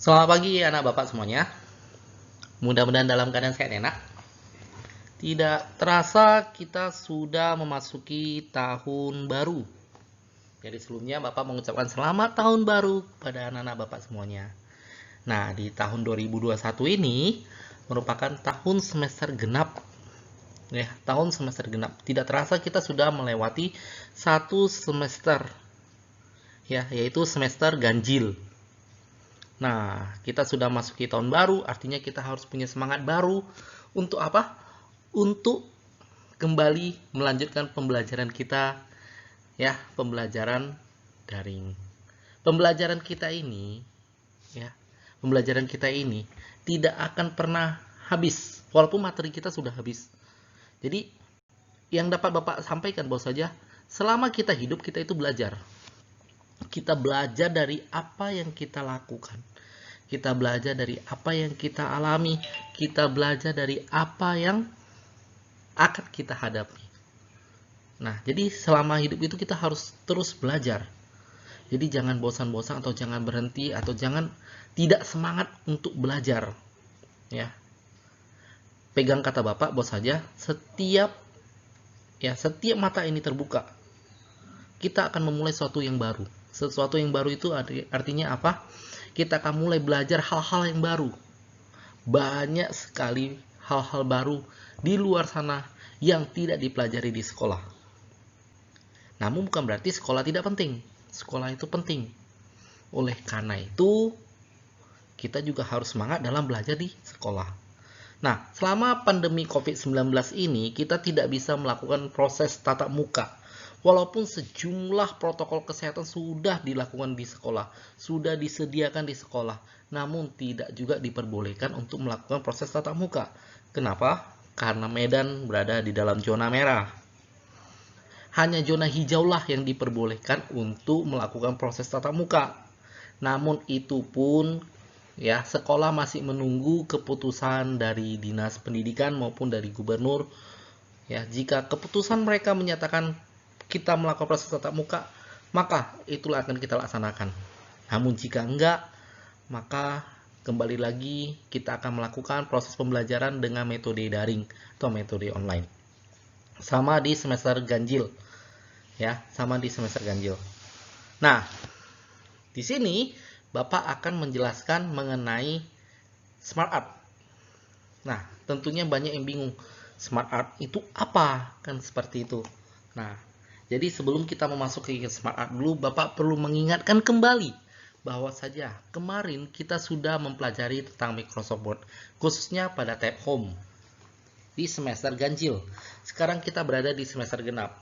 Selamat pagi anak bapak semuanya. Mudah-mudahan dalam keadaan sehat enak. Tidak terasa kita sudah memasuki tahun baru. Jadi sebelumnya bapak mengucapkan selamat tahun baru pada anak-anak bapak semuanya. Nah, di tahun 2021 ini merupakan tahun semester genap. Ya, tahun semester genap. Tidak terasa kita sudah melewati satu semester. Ya, yaitu semester ganjil. Nah, kita sudah masuki tahun baru, artinya kita harus punya semangat baru. Untuk apa? Untuk kembali melanjutkan pembelajaran kita, ya, pembelajaran daring. Pembelajaran kita ini, ya, pembelajaran kita ini tidak akan pernah habis, walaupun materi kita sudah habis. Jadi, yang dapat Bapak sampaikan bahwa saja, selama kita hidup, kita itu belajar. Kita belajar dari apa yang kita lakukan. Kita belajar dari apa yang kita alami. Kita belajar dari apa yang akan kita hadapi. Nah, jadi selama hidup itu kita harus terus belajar. Jadi jangan bosan-bosan atau jangan berhenti atau jangan tidak semangat untuk belajar. Ya. Pegang kata Bapak, bos saja, setiap mata ini terbuka, kita akan memulai sesuatu yang baru. Sesuatu yang baru itu artinya apa? Kita akan mulai belajar hal-hal yang baru. Banyak sekali hal-hal baru di luar sana yang tidak dipelajari di sekolah. Namun bukan berarti sekolah tidak penting. Sekolah itu penting. Oleh karena itu, kita juga harus semangat dalam belajar di sekolah. Nah, selama pandemi COVID-19 ini, kita tidak bisa melakukan proses tatap muka. Walaupun sejumlah protokol kesehatan sudah dilakukan di sekolah, sudah disediakan di sekolah, namun tidak juga diperbolehkan untuk melakukan proses tatap muka. Kenapa? Karena Medan berada di dalam zona merah. Hanya zona hijaulah yang diperbolehkan untuk melakukan proses tatap muka. Namun itu pun ya, sekolah masih menunggu keputusan dari Dinas Pendidikan maupun dari Gubernur. Ya, jika keputusan mereka menyatakan kita melakukan proses tatap muka, maka itulah akan kita laksanakan. Namun jika enggak, maka kembali lagi kita akan melakukan proses pembelajaran dengan metode daring atau metode online. Sama di semester ganjil. Ya, sama di semester ganjil. Nah, di sini Bapak akan menjelaskan mengenai smart art. Nah, tentunya banyak yang bingung. Smart art itu apa? Kan seperti itu. Nah, jadi sebelum kita memasuki smart art dulu, Bapak perlu mengingatkan kembali bahwa saja kemarin kita sudah mempelajari tentang Microsoft Word, khususnya pada tab Home di semester ganjil. Sekarang kita berada di semester genap.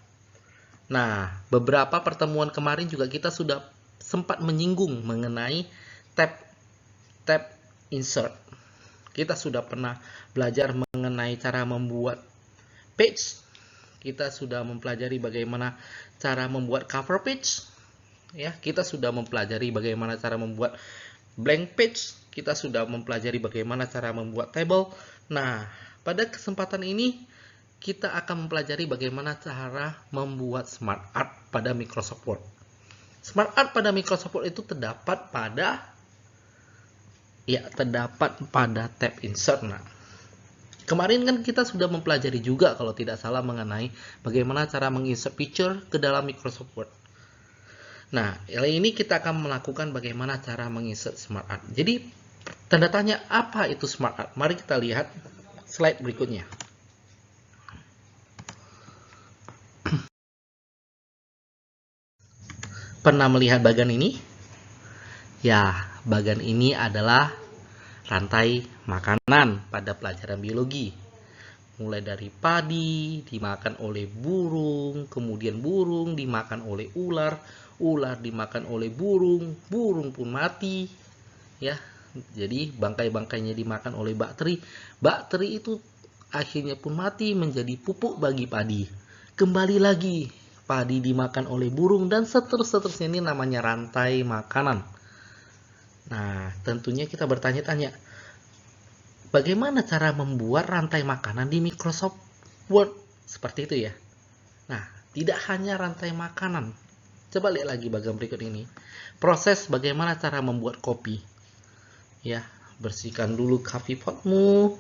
Nah, beberapa pertemuan kemarin juga kita sudah sempat menyinggung mengenai tab insert. Kita sudah pernah belajar mengenai cara membuat page. Kita sudah mempelajari bagaimana cara membuat cover page. Ya, kita sudah mempelajari bagaimana cara membuat blank page. Kita sudah mempelajari bagaimana cara membuat table. Nah, pada kesempatan ini kita akan mempelajari bagaimana cara membuat smart art pada Microsoft Word. Smart art pada Microsoft Word itu terdapat pada tab insert. Nah, kemarin kan kita sudah mempelajari juga kalau tidak salah mengenai bagaimana cara menginsert picture ke dalam Microsoft Word. Nah, kali ini kita akan melakukan bagaimana cara menginsert smart art. Jadi, tanda tanya apa itu smart art? Mari kita lihat slide berikutnya. Pernah melihat bagian ini? Ya, bagian ini adalah rantai makanan pada pelajaran biologi. Mulai dari padi dimakan oleh burung, kemudian burung dimakan oleh ular, ular dimakan oleh burung, burung pun mati. Ya, jadi bangkai-bangkainya dimakan oleh bakteri. Bakteri itu akhirnya pun mati menjadi pupuk bagi padi. Kembali lagi, padi dimakan oleh burung dan seterusnya, ini namanya rantai makanan. Nah, tentunya kita bertanya-tanya, bagaimana cara membuat rantai makanan di Microsoft Word? Seperti itu ya. Nah, tidak hanya rantai makanan. Coba lihat lagi bagian berikut ini. Proses bagaimana cara membuat kopi. Ya, bersihkan dulu coffee potmu,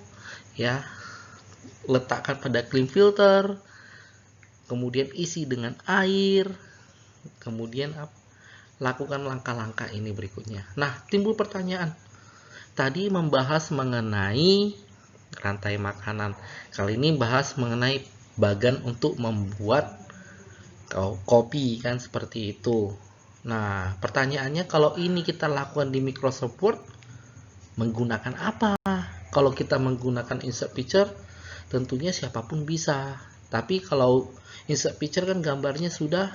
ya. Letakkan pada clean filter, kemudian isi dengan air, kemudian lakukan langkah-langkah ini berikutnya. Nah, timbul pertanyaan. Tadi membahas mengenai rantai makanan. Kali ini bahas mengenai bagan untuk membuat kopi, kan seperti itu. Nah, pertanyaannya, kalau ini kita lakukan di Microsoft Word, menggunakan apa? Kalau kita menggunakan insert picture, tentunya siapapun bisa. Tapi kalau insert picture kan gambarnya sudah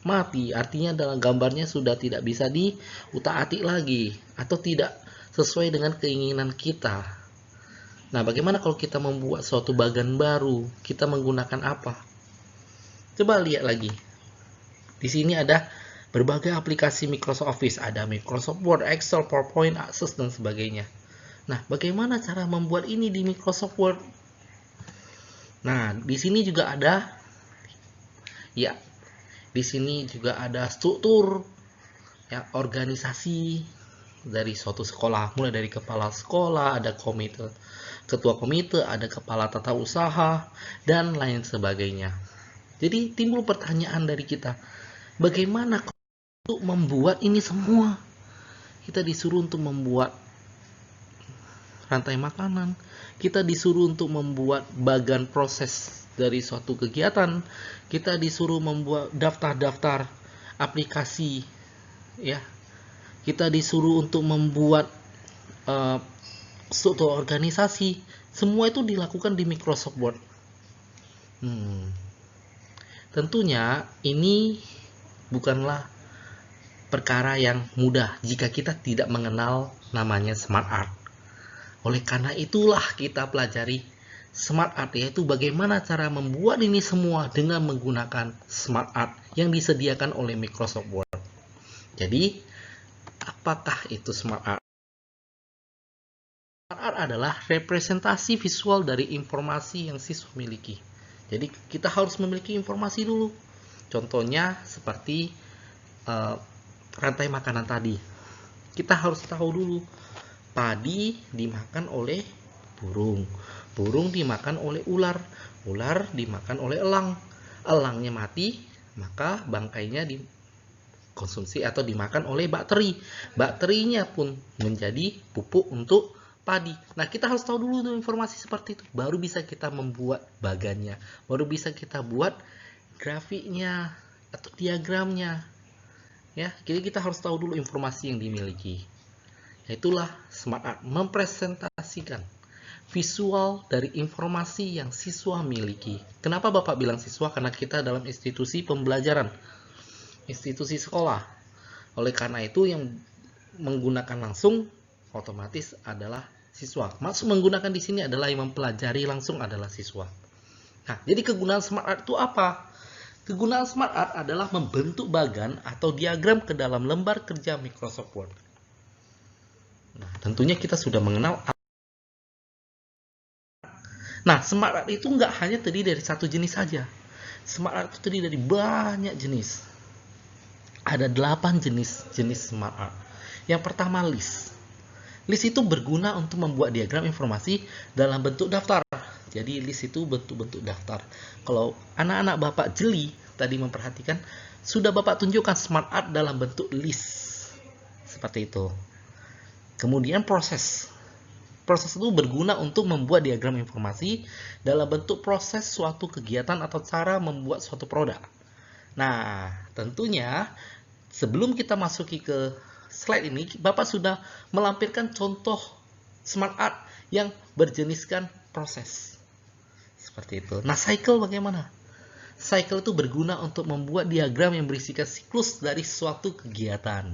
mati, artinya dalam gambarnya sudah tidak bisa diutak-atik lagi atau tidak sesuai dengan keinginan kita. Nah, bagaimana kalau kita membuat suatu bagan baru? Kita menggunakan apa? Coba lihat lagi. Di sini ada berbagai aplikasi Microsoft Office, ada Microsoft Word, Excel, PowerPoint, Access, dan sebagainya. Nah, bagaimana cara membuat ini di Microsoft Word? Nah, di sini juga ada, ya, di sini juga ada struktur, ya, organisasi dari suatu sekolah, mulai dari kepala sekolah, ada komite, ketua komite, ada kepala tata usaha, dan lain sebagainya. Jadi timbul pertanyaan dari kita, bagaimana untuk membuat ini semua? Kita disuruh untuk membuat rantai makanan, kita disuruh untuk membuat bagan proses dari suatu kegiatan, kita disuruh membuat daftar-daftar aplikasi, ya, kita disuruh untuk membuat struktur organisasi. Semua itu dilakukan di Microsoft Word. Tentunya ini bukanlah perkara yang mudah jika kita tidak mengenal namanya Smart Art. Oleh karena itulah kita pelajari Smart Art, yaitu bagaimana cara membuat ini semua dengan menggunakan Smart Art yang disediakan oleh Microsoft Word. Jadi, apakah itu Smart Art? Smart Art adalah representasi visual dari informasi yang siswa miliki. Jadi, kita harus memiliki informasi dulu. Contohnya seperti rantai makanan tadi. Kita harus tahu dulu, padi dimakan oleh burung, burung dimakan oleh ular, ular dimakan oleh elang, elangnya mati, maka bangkainya dikonsumsi atau dimakan oleh bakteri, bakterinya pun menjadi pupuk untuk padi. Nah, kita harus tahu dulu tuh informasi seperti itu, baru bisa kita membuat bagannya, baru bisa kita buat grafiknya atau diagramnya, ya. Jadi kita harus tahu dulu informasi yang dimiliki. Itulah Smart Art, mempresentasikan visual dari informasi yang siswa miliki. Kenapa Bapak bilang siswa? Karena kita dalam institusi pembelajaran, institusi sekolah. Oleh karena itu yang menggunakan langsung otomatis adalah siswa. Maksud menggunakan di sini adalah yang mempelajari langsung adalah siswa. Nah, jadi kegunaan Smart Art itu apa? Kegunaan Smart Art adalah membentuk bagan atau diagram ke dalam lembar kerja Microsoft Word. Nah, tentunya kita sudah mengenal. Nah, Smart Art itu nggak hanya terdiri dari satu jenis saja. Smart Art itu terdiri dari banyak jenis. Ada 8 jenis Smart Art. Yang pertama, list. List itu berguna untuk membuat diagram informasi dalam bentuk daftar. Jadi list itu bentuk-bentuk daftar. Kalau anak-anak Bapak jeli tadi memperhatikan, sudah Bapak tunjukkan Smart Art dalam bentuk list. Seperti itu. Kemudian proses. Proses itu berguna untuk membuat diagram informasi dalam bentuk proses suatu kegiatan atau cara membuat suatu produk. Nah, tentunya sebelum kita masuki ke slide ini, Bapak sudah melampirkan contoh Smart Art yang berjeniskan proses. Seperti itu. Nah, cycle bagaimana? Cycle itu berguna untuk membuat diagram yang berisikan siklus dari suatu kegiatan.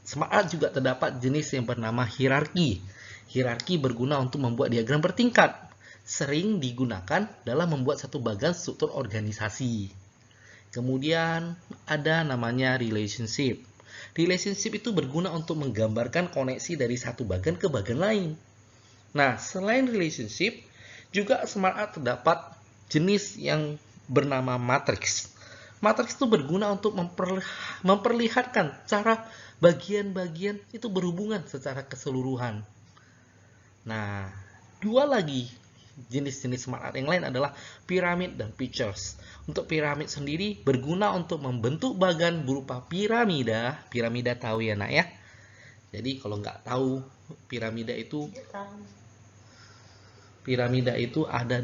Smart Art juga terdapat jenis yang bernama hierarki. Hierarki berguna untuk membuat diagram bertingkat. Sering digunakan dalam membuat satu bagan struktur organisasi. Kemudian ada namanya relationship. Relationship itu berguna untuk menggambarkan koneksi dari satu bagan ke bagan lain. Nah, selain relationship, juga Smart Art terdapat jenis yang bernama matrix. Matriks itu berguna untuk memperlihatkan cara bagian-bagian itu berhubungan secara keseluruhan. Nah, dua lagi jenis-jenis smart art yang lain adalah piramid dan pictures. Untuk piramid sendiri berguna untuk membentuk bagan berupa piramida. Piramida tahu ya nak ya? Jadi kalau nggak tahu piramida itu ada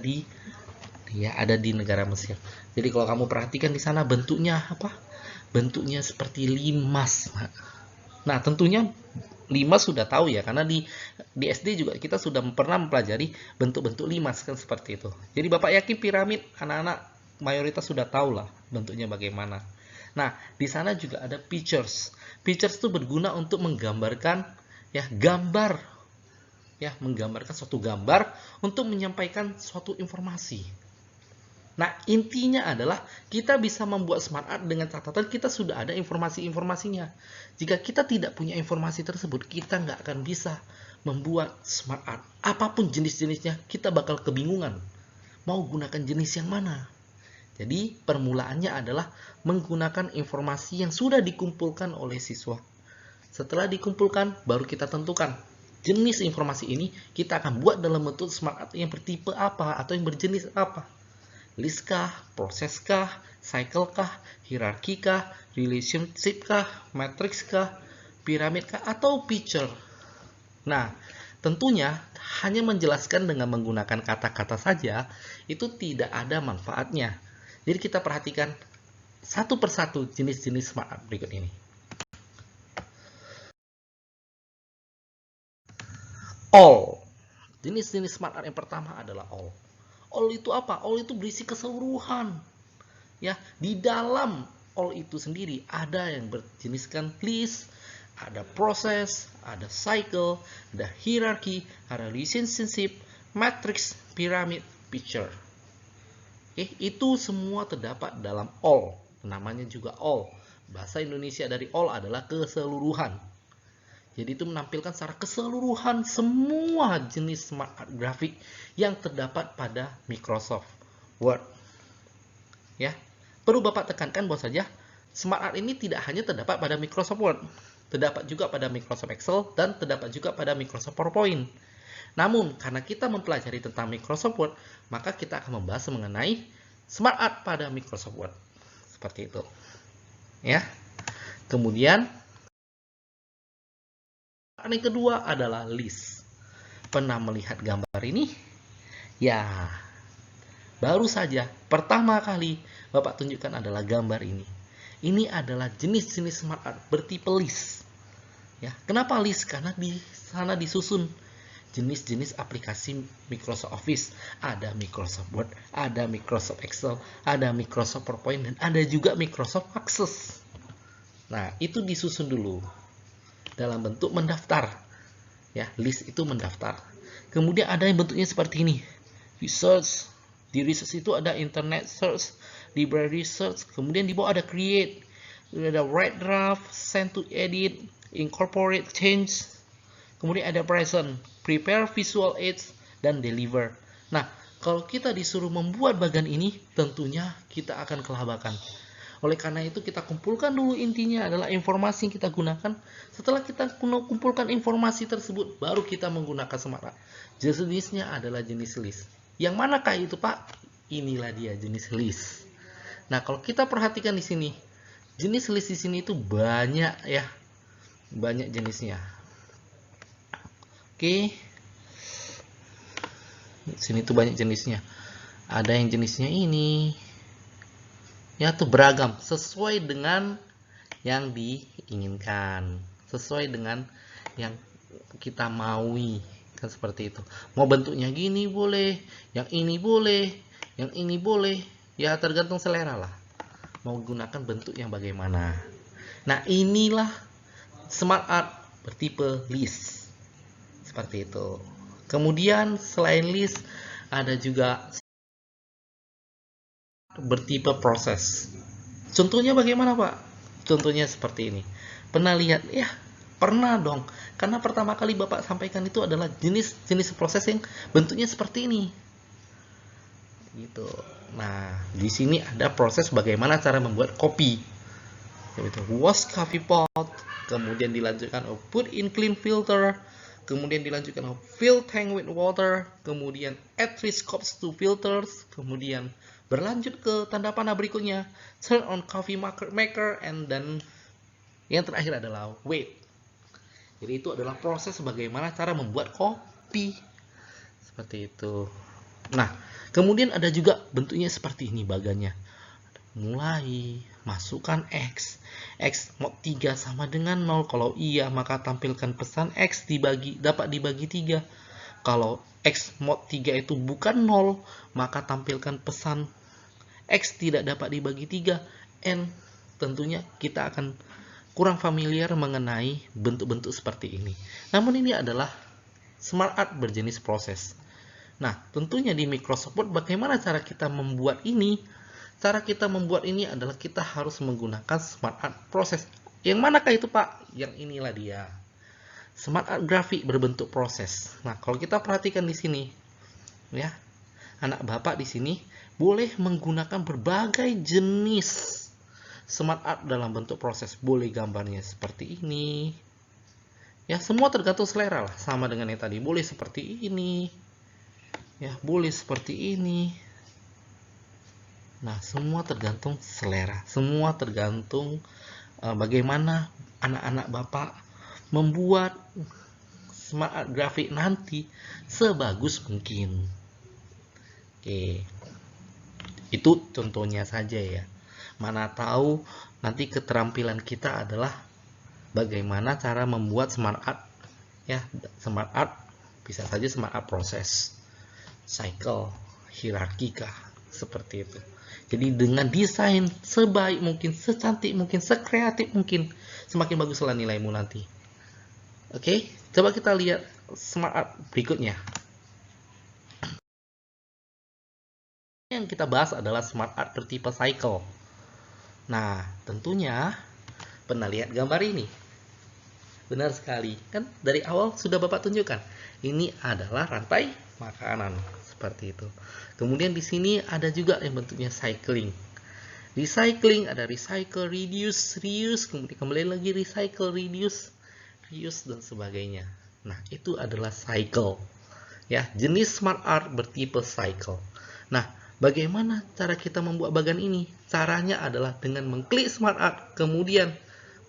di negara Mesir. Jadi kalau kamu perhatikan di sana bentuknya apa? Bentuknya seperti limas. Nah, tentunya limas sudah tahu ya, karena di SD juga kita sudah pernah mempelajari bentuk-bentuk limas kan seperti itu. Jadi Bapak yakin piramid anak-anak mayoritas sudah tahu lah bentuknya bagaimana. Nah, di sana juga ada pictures. Pictures itu berguna untuk menggambarkan ya gambar. Ya, menggambarkan suatu gambar untuk menyampaikan suatu informasi. Nah, intinya adalah kita bisa membuat smart art dengan catatan kita sudah ada informasi-informasinya. Jika kita tidak punya informasi tersebut, kita nggak akan bisa membuat smart art. Apapun jenis-jenisnya, kita bakal kebingungan. Mau gunakan jenis yang mana? Jadi, permulaannya adalah menggunakan informasi yang sudah dikumpulkan oleh siswa. Setelah dikumpulkan, baru kita tentukan jenis informasi ini kita akan buat dalam bentuk smart art yang bertipe apa atau yang berjenis apa. List kah, proses kah, cycle kah, hierarki kah, relationship kah, matrix kah, piramid kah, atau picture. Nah, tentunya hanya menjelaskan dengan menggunakan kata-kata saja itu tidak ada manfaatnya. Jadi kita perhatikan satu persatu jenis-jenis smart art berikut ini. All. Jenis-jenis smart art yang pertama adalah all. All itu apa? All itu berisi keseluruhan. Ya, di dalam all itu sendiri ada yang berjeniskan list, ada proses, ada cycle, ada hierarchy, ada relationship, matrix, pyramid, picture. Oke, itu semua terdapat dalam all. Namanya juga all. Bahasa Indonesia dari all adalah keseluruhan. Jadi itu menampilkan secara keseluruhan semua jenis smart art grafik yang terdapat pada Microsoft Word. Ya, perlu Bapak tekankan bahwa saja smart art ini tidak hanya terdapat pada Microsoft Word, terdapat juga pada Microsoft Excel dan terdapat juga pada Microsoft PowerPoint. Namun karena kita mempelajari tentang Microsoft Word, maka kita akan membahas mengenai smart art pada Microsoft Word. Seperti itu. Ya. Kemudian yang kedua adalah list. Pernah melihat gambar ini? Ya, baru saja pertama kali Bapak tunjukkan adalah gambar ini. Ini adalah jenis-jenis smart art bertipe list. Ya, kenapa list? Karena di sana disusun jenis-jenis aplikasi Microsoft Office. Ada Microsoft Word, ada Microsoft Excel, ada Microsoft PowerPoint, dan ada juga Microsoft Access. Nah, itu disusun dulu dalam bentuk mendaftar. Ya, list itu mendaftar. Kemudian ada yang bentuknya seperti ini. Research. Di research itu ada internet search, library search, kemudian di bawah ada create, ada write draft, send to edit, incorporate change, kemudian ada present, prepare visual aids, dan deliver. Nah, kalau kita disuruh membuat bagian ini, tentunya kita akan kelabakan. Oleh karena itu kita kumpulkan dulu, intinya adalah informasi yang kita gunakan. Setelah kita kumpulkan informasi tersebut, baru kita menggunakan smart art. Jenisnya adalah jenis list. Yang manakah itu, Pak? Inilah dia jenis list. Nah, kalau kita perhatikan di sini, jenis list di sini itu banyak ya. Banyak jenisnya. Oke. Di sini tuh banyak jenisnya. Ada yang jenisnya ini. Ya, tuh beragam sesuai dengan yang diinginkan, sesuai dengan yang kita maui, kan seperti itu. Mau bentuknya gini boleh, yang ini boleh, yang ini boleh, ya tergantung selera lah. Mau gunakan bentuk yang bagaimana. Nah, inilah smart art bertipe list. Seperti itu. Kemudian selain list ada juga bertipe proses. Contohnya bagaimana, Pak? Contohnya seperti ini. Pernah lihat? Ya, pernah dong. Karena pertama kali Bapak sampaikan itu adalah jenis proses yang bentuknya seperti ini. Gitu. Nah, di sini ada proses bagaimana cara membuat kopi. Yaitu wash coffee pot, kemudian dilanjutkan put in clean filter, kemudian dilanjutkan fill tank with water, kemudian add 3 scoops to filters, kemudian berlanjut ke tanda panah berikutnya, turn on coffee maker, and then yang terakhir adalah wait. Jadi itu adalah proses bagaimana cara membuat kopi. Seperti itu. Nah, kemudian ada juga bentuknya seperti ini bagannya. Mulai, masukkan X. X mod 3 sama dengan 0. Kalau iya, maka tampilkan pesan X dapat dibagi 3. Kalau X mod 3 itu bukan 0, maka tampilkan pesan X tidak dapat dibagi 3. And tentunya kita akan kurang familiar mengenai bentuk-bentuk seperti ini. Namun ini adalah smart art berjenis proses. Nah, tentunya di Microsoft Word bagaimana cara kita membuat ini? Cara kita membuat ini adalah kita harus menggunakan smart art proses. Yang manakah itu, Pak? Yang inilah dia. Smart art grafik berbentuk proses. Nah, kalau kita perhatikan di sini, ya, anak Bapak di sini boleh menggunakan berbagai jenis smart art dalam bentuk proses. Boleh gambarnya seperti ini. Ya, semua tergantung selera lah. Sama dengan yang tadi. Boleh seperti ini. Ya, boleh seperti ini. Nah, semua tergantung selera. Semua tergantung bagaimana anak-anak Bapak membuat smart art grafik nanti sebagus mungkin. Oke. Itu contohnya saja ya. Mana tahu nanti keterampilan kita adalah bagaimana cara membuat smart art. Ya, smart art bisa saja smart art proses, cycle, hierarkika, seperti itu. Jadi dengan desain sebaik mungkin, secantik mungkin, sekreatif mungkin, semakin baguslah nilaimu nanti. Oke, coba kita lihat smart art berikutnya. Yang kita bahas adalah smart art bertipe cycle. Nah, tentunya pernah lihat gambar ini? Benar sekali, kan dari awal sudah Bapak tunjukkan. Ini adalah rantai makanan, seperti itu. Kemudian di sini ada juga yang bentuknya cycling. Recycling ada recycle, reduce, reuse, kemudian kembali lagi recycle, reduce, reuse dan sebagainya. Nah, itu adalah cycle. Ya, jenis smart art bertipe cycle. Nah, bagaimana cara kita membuat bagan ini? Caranya adalah dengan mengklik smart art, kemudian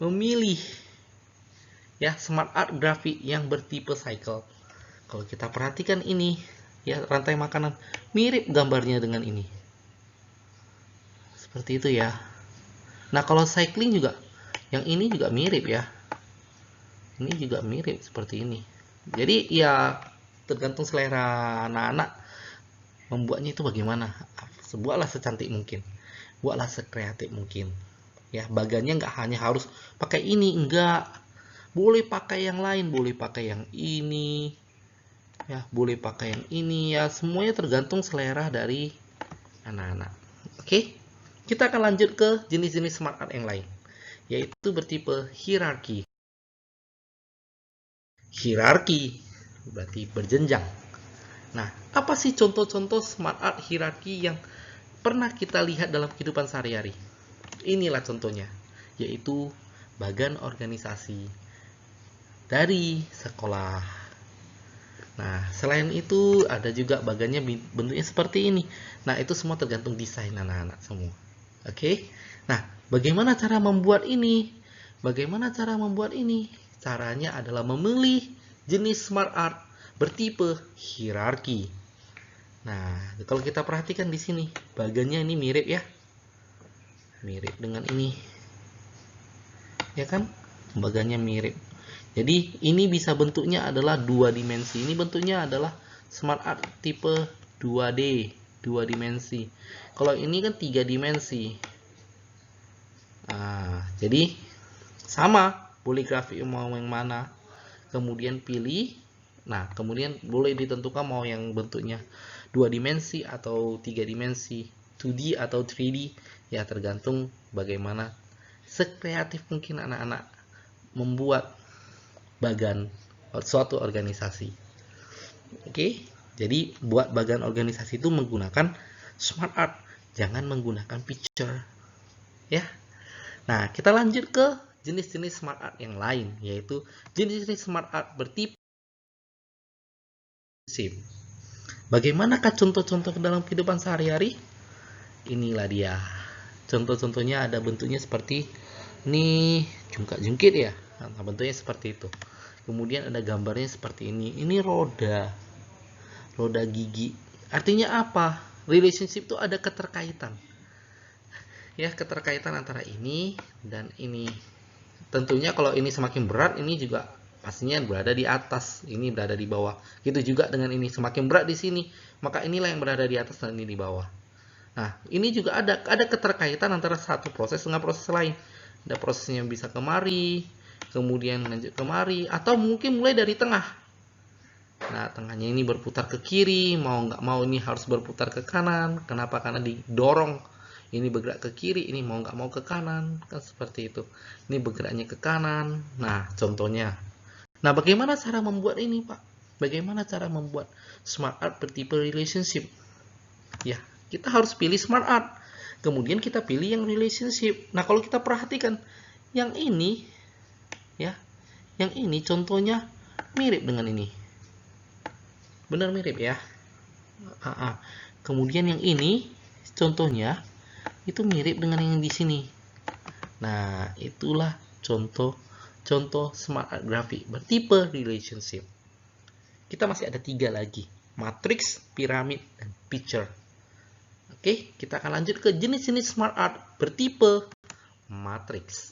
memilih ya smart art grafik yang bertipe cycle. Kalau kita perhatikan ini, ya rantai makanan mirip gambarnya dengan ini. Seperti itu ya. Nah, kalau cycling juga, yang ini juga mirip ya. Ini juga mirip seperti ini. Jadi ya tergantung selera anak-anak membuatnya itu bagaimana. Buatlah secantik mungkin, buatlah sekreatif mungkin. Ya, bagannya nggak hanya harus pakai ini, enggak. Boleh pakai yang lain, boleh pakai yang ini. Ya, boleh pakai yang ini ya. Semuanya tergantung selera dari anak-anak. Oke, kita akan lanjut ke jenis-jenis smart art yang lain, yaitu bertipe hierarki. Hierarki berarti berjenjang. Nah, apa sih contoh-contoh smart art hierarki yang pernah kita lihat dalam kehidupan sehari-hari? Inilah contohnya, yaitu bagan organisasi dari sekolah. Nah, selain itu ada juga bagannya bentuknya seperti ini. Nah, itu semua tergantung desain anak-anak semua. Oke. Nah, bagaimana cara membuat ini? Bagaimana cara membuat ini? Caranya adalah memilih jenis smart art bertipe hierarki. Nah, kalau kita perhatikan di sini, bagannya ini mirip ya. Mirip dengan ini. Ya kan? Bagannya mirip. Jadi, ini bisa bentuknya adalah 2 dimensi. Ini bentuknya adalah smart art tipe 2D, 2 dimensi. Kalau ini kan 3 dimensi. Nah, jadi sama, boleh grafik mau yang mana. Kemudian pilih. Nah, kemudian boleh ditentukan mau yang bentuknya 2 dimensi atau 3 dimensi, 2D atau 3D. Ya, tergantung bagaimana sekreatif mungkin anak-anak membuat bagan suatu organisasi. Oke, jadi buat bagan organisasi itu menggunakan smart art. Jangan menggunakan picture. Ya. Nah, kita lanjut ke jenis-jenis smart art yang lain, yaitu jenis-jenis smart art bertipe sim. Bagaimanakah contoh-contoh dalam kehidupan sehari-hari? Inilah dia. Contoh-contohnya ada bentuknya seperti ini, jungkat-jungkit ya. Nah, bentuknya seperti itu. Kemudian ada gambarnya seperti ini. Ini roda gigi. Artinya apa? Relationship itu ada keterkaitan. Ya, keterkaitan antara ini dan ini. Tentunya kalau ini semakin berat, ini juga pastinya berada di atas, ini berada di bawah. Gitu juga dengan ini, semakin berat di sini, maka inilah yang berada di atas dan ini di bawah. Nah, ini juga ada keterkaitan antara satu proses dengan proses lain. Ada prosesnya yang bisa kemari, kemudian lanjut kemari, atau mungkin mulai dari tengah. Nah, tengahnya ini berputar ke kiri, mau nggak mau ini harus berputar ke kanan. Kenapa? Karena didorong. Ini bergerak ke kiri, ini mau nggak mau ke kanan, kan seperti itu. Ini bergeraknya ke kanan. Nah, contohnya. Nah, bagaimana cara membuat ini, Pak? Bagaimana cara membuat smart art bertipe relationship? Ya, kita harus pilih smart art. Kemudian kita pilih yang relationship. Nah, kalau kita perhatikan yang ini, ya, yang ini contohnya mirip dengan ini. Benar mirip ya. Kemudian yang ini contohnya itu mirip dengan yang di sini. Nah, itulah contoh smart art grafik bertipe relationship. Kita masih ada 3 lagi, matrix, piramid, dan picture. Oke, kita akan lanjut ke jenis-jenis smart art bertipe matrix.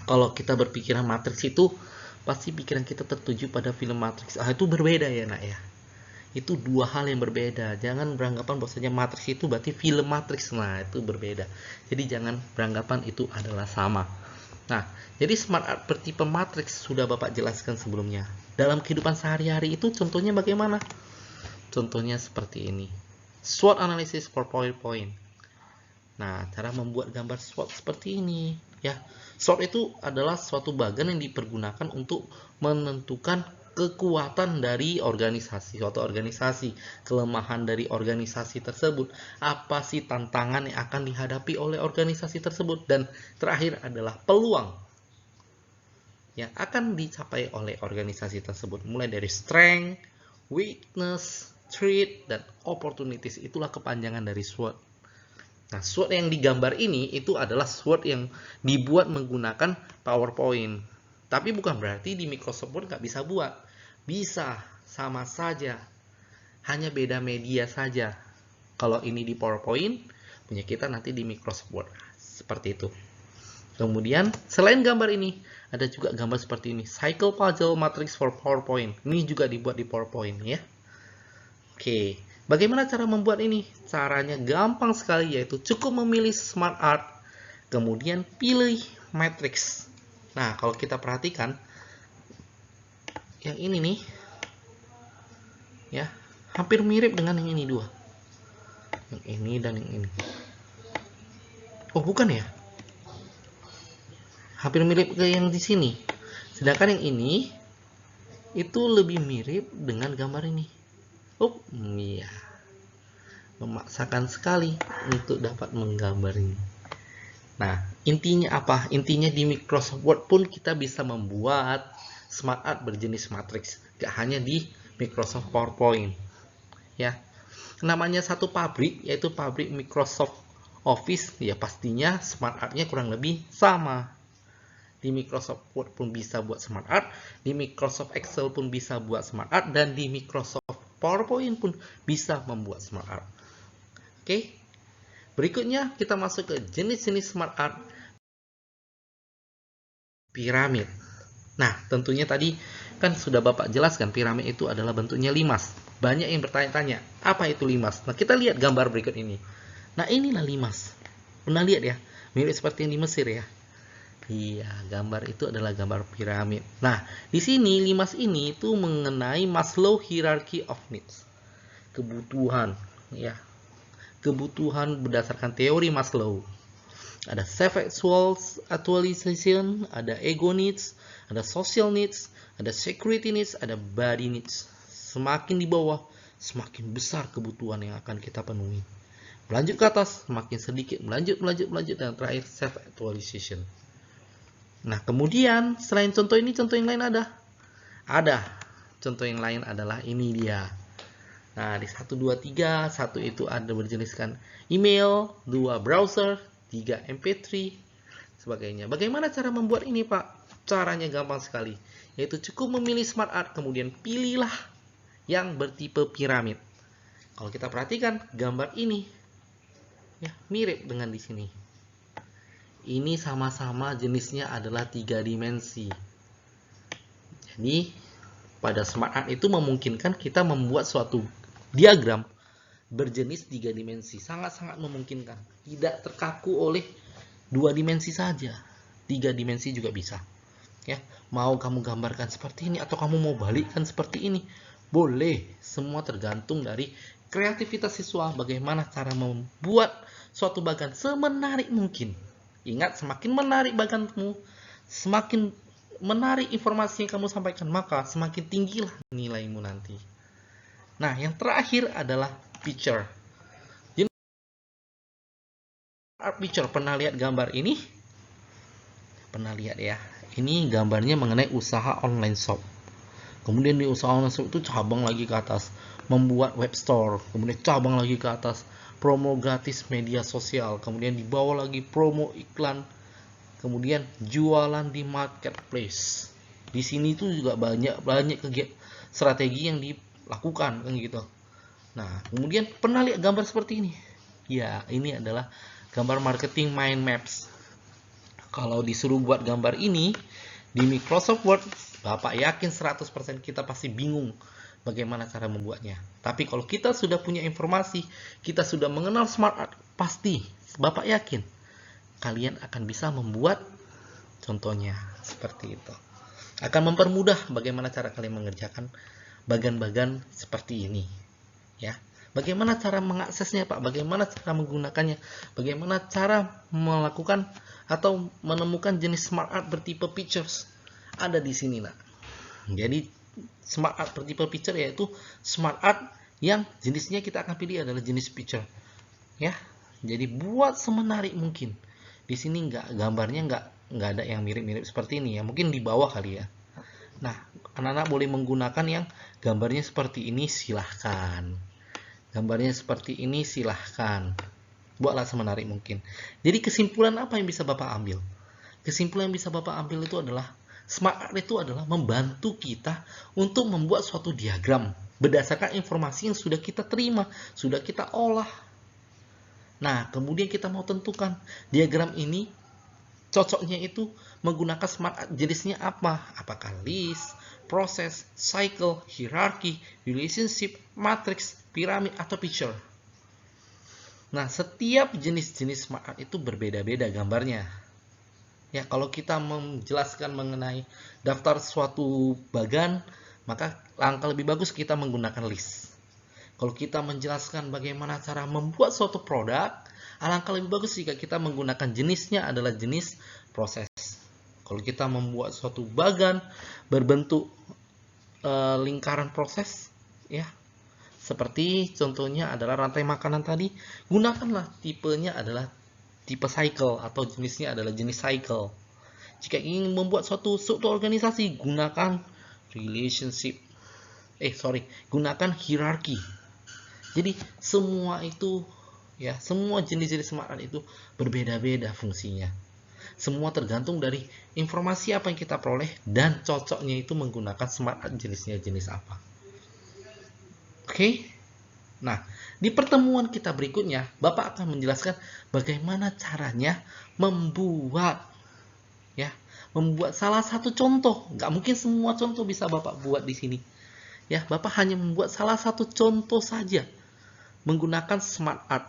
Kalau kita berpikiran matrix itu, pasti pikiran kita tertuju pada film Matrix. Itu berbeda ya, nak ya. Itu 2 hal yang berbeda. Jangan beranggapan bahwasanya Matrix itu berarti film Matrix. Nah, itu berbeda. Jadi jangan beranggapan itu adalah sama. Nah, jadi smart art bertipe Matrix sudah Bapak jelaskan sebelumnya. Dalam kehidupan sehari-hari itu contohnya bagaimana? Contohnya seperti ini. SWOT analysis for PowerPoint. Nah, cara membuat gambar SWOT seperti ini, ya. SWOT itu adalah suatu bagian yang dipergunakan untuk menentukan kekuatan dari organisasi, suatu organisasi, kelemahan dari organisasi tersebut, apa sih tantangan yang akan dihadapi oleh organisasi tersebut, dan terakhir adalah peluang yang akan dicapai oleh organisasi tersebut, mulai dari strength, weakness, threat, dan opportunities. Itulah kepanjangan dari SWOT. Nah, SWOT yang digambar ini itu adalah SWOT yang dibuat menggunakan PowerPoint. Tapi bukan berarti di Microsoft Word nggak bisa buat. Bisa, sama saja. Hanya beda media saja. Kalau ini di PowerPoint, punya kita nanti di Microsoft Word. Seperti itu. Kemudian, selain gambar ini, ada juga gambar seperti ini. Cycle Puzzle Matrix for PowerPoint. Ini juga dibuat di PowerPoint ya. Oke. Bagaimana cara membuat ini? Caranya gampang sekali, yaitu cukup memilih smart art, kemudian pilih matrix. Nah, kalau kita perhatikan yang ini nih, ya, hampir mirip dengan yang ini dua. Yang ini dan yang ini. Oh, bukan ya? Hampir mirip ke yang di sini. Sedangkan yang ini itu lebih mirip dengan gambar ini. Oh, iya. Memaksakan sekali untuk dapat menggambar ini. Nah, intinya apa? Intinya di Microsoft Word pun kita bisa membuat smart art berjenis matrix. Gak hanya di Microsoft PowerPoint. Ya. Namanya satu pabrik, yaitu pabrik Microsoft Office. Ya, pastinya smart art-nya kurang lebih sama. Di Microsoft Word pun bisa buat smart art, di Microsoft Excel pun bisa buat smart art, dan di Microsoft PowerPoint pun bisa membuat smart art. Oke, berikutnya kita masuk ke jenis-jenis smart art piramid. Nah, tentunya tadi kan sudah Bapak jelaskan, piramid itu adalah bentuknya limas. Banyak yang bertanya-tanya, apa itu limas? Nah, kita lihat gambar berikut ini. Nah, inilah limas. Pernah lihat ya? Mirip seperti yang di Mesir ya. Iya, gambar itu adalah gambar piramid. Nah, di sini limas ini itu mengenai Maslow Hierarchy of Needs. Kebutuhan, ya. Kebutuhan berdasarkan teori Maslow. Ada self-actual actualization, ada ego needs, ada social needs, ada security needs, ada body needs. Semakin di bawah, semakin besar kebutuhan yang akan kita penuhi. Melanjut ke atas, semakin sedikit, melanjut, dan terakhir self-actualization. Nah, kemudian selain contoh ini, contoh yang lain ada. Ada. Contoh yang lain adalah ini dia. Nah, di 1, 2, 3, 1 itu ada berjeniskan email, 2 browser, 3 MP3, sebagainya. Bagaimana cara membuat ini, Pak? Caranya gampang sekali, yaitu cukup memilih smart art, kemudian pilihlah yang bertipe piramid. Kalau kita perhatikan gambar ini, ya mirip dengan di sini. Ini sama-sama jenisnya adalah 3 dimensi. Jadi pada smart art itu memungkinkan kita membuat suatu diagram berjenis 3 dimensi. Sangat-sangat memungkinkan. Tidak terkaku oleh 2 dimensi saja. 3 dimensi juga bisa. Ya, mau kamu gambarkan seperti ini atau kamu mau balikkan seperti ini, boleh. Semua tergantung dari kreativitas siswa, bagaimana cara membuat suatu bagan semenarik mungkin. Ingat, semakin menarik baganmu, semakin menarik informasi yang kamu sampaikan, maka semakin tinggilah nilaimu nanti. Nah, yang terakhir adalah picture. Jadi, art picture, pernah lihat gambar ini? Pernah lihat ya? Ini gambarnya mengenai usaha online shop. Kemudian di usaha online shop itu cabang lagi ke atas, membuat web store. Kemudian cabang lagi ke atas, promo gratis media sosial. Kemudian di bawah lagi promo iklan. Kemudian jualan di marketplace. Di sini tuh juga banyak kegiatan strategi yang dilakukan kan gitu. Nah, kemudian pernah lihat gambar seperti ini? Ya, ini adalah gambar marketing mind maps. Kalau disuruh buat gambar ini di Microsoft Word, Bapak yakin 100% kita pasti bingung bagaimana cara membuatnya. Tapi kalau kita sudah punya informasi, kita sudah mengenal smart art, pasti Bapak yakin kalian akan bisa membuat contohnya seperti itu. Akan mempermudah bagaimana cara kalian mengerjakan bagan-bagan seperti ini. Ya. Bagaimana cara mengaksesnya, Pak? Bagaimana cara menggunakannya? Bagaimana cara melakukan atau menemukan jenis smart art bertipe pictures? Ada di sini, nak. Jadi smart art bertipe picture yaitu smart art yang jenisnya kita akan pilih adalah jenis picture. Ya. Jadi buat semenarik mungkin. Di sini gambarnya nggak ada yang mirip-mirip seperti ini ya. Mungkin di bawah kali ya. Nah, anak-anak boleh menggunakan yang gambarnya seperti ini, silahkan. Gambarnya seperti ini, silahkan. Buatlah semenarik mungkin. Jadi kesimpulan apa yang bisa Bapak ambil? Kesimpulan yang bisa Bapak ambil itu adalah smart art itu adalah membantu kita untuk membuat suatu diagram berdasarkan informasi yang sudah kita terima, sudah kita olah. Nah, kemudian kita mau tentukan diagram ini cocoknya itu menggunakan smart art jenisnya apa? Apakah list, proses, cycle, hierarchy, relationship, matrix, piramid, atau picture. Nah, setiap jenis-jenis smart art itu berbeda-beda gambarnya. Ya, kalau kita menjelaskan mengenai daftar suatu bagan, maka langkah lebih bagus kita menggunakan list. Kalau kita menjelaskan bagaimana cara membuat suatu produk, alangkah lebih bagus jika kita menggunakan jenisnya adalah jenis proses. Kalau kita membuat suatu bagan berbentuk lingkaran proses, ya, seperti contohnya adalah rantai makanan tadi, gunakanlah tipenya adalah tipe cycle atau jenisnya adalah jenis cycle. Jika ingin membuat suatu struktur organisasi, gunakan gunakan hierarki. Jadi semua itu ya, semua jenis-jenis smart art itu berbeda-beda fungsinya. Semua tergantung dari informasi apa yang kita peroleh dan cocoknya itu menggunakan smart art jenisnya jenis apa. Oke. Nah, di pertemuan kita berikutnya, Bapak akan menjelaskan bagaimana caranya membuat salah satu contoh. Nggak mungkin semua contoh bisa Bapak buat di sini. Ya, Bapak hanya membuat salah satu contoh saja menggunakan smart art.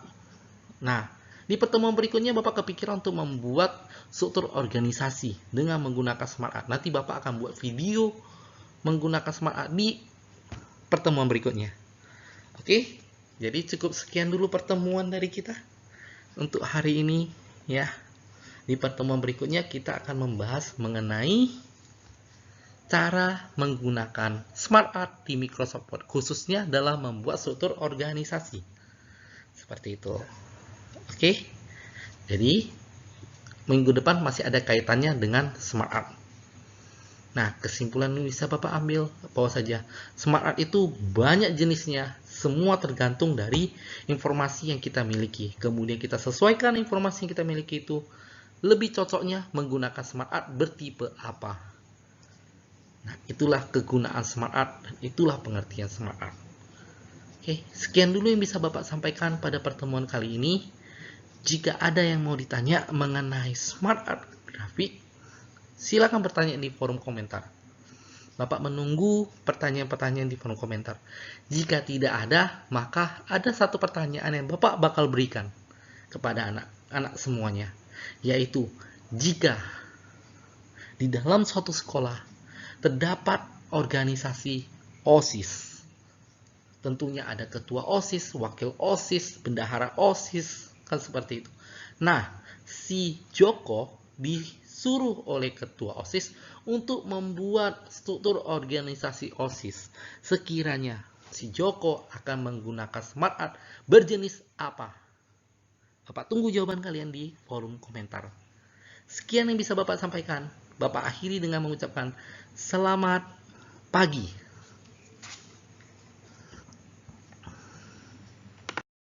Nah, di pertemuan berikutnya Bapak kepikiran untuk membuat struktur organisasi dengan menggunakan smart art. Nanti Bapak akan buat video menggunakan smart art di pertemuan berikutnya. Oke, jadi cukup sekian dulu pertemuan dari kita untuk hari ini ya. Di pertemuan berikutnya kita akan membahas mengenai cara menggunakan Smart Art di Microsoft Word, khususnya dalam membuat struktur organisasi. Seperti itu. Oke, jadi minggu depan masih ada kaitannya dengan Smart Art. Nah, kesimpulan yang bisa Bapak ambil apa saja? Smart Art itu banyak jenisnya, semua tergantung dari informasi yang kita miliki. Kemudian kita sesuaikan informasi yang kita miliki itu, lebih cocoknya menggunakan Smart Art bertipe apa. Nah, itulah kegunaan Smart Art dan itulah pengertian Smart Art. Oke, sekian dulu yang bisa Bapak sampaikan pada pertemuan kali ini. Jika ada yang mau ditanya mengenai Smart Art grafik, silakan bertanya di forum komentar. Bapak menunggu pertanyaan-pertanyaan di forum komentar. Jika tidak ada, maka ada satu pertanyaan yang Bapak bakal berikan kepada anak-anak semuanya, yaitu jika di dalam suatu sekolah terdapat organisasi OSIS, tentunya ada ketua OSIS, wakil OSIS, bendahara OSIS, kan seperti itu. Nah, si Joko disuruh oleh ketua OSIS untuk membuat struktur organisasi OSIS. Sekiranya si Joko akan menggunakan Smart Art berjenis apa? Bapak tunggu jawaban kalian di forum komentar. Sekian yang bisa Bapak sampaikan. Bapak akhiri dengan mengucapkan selamat pagi.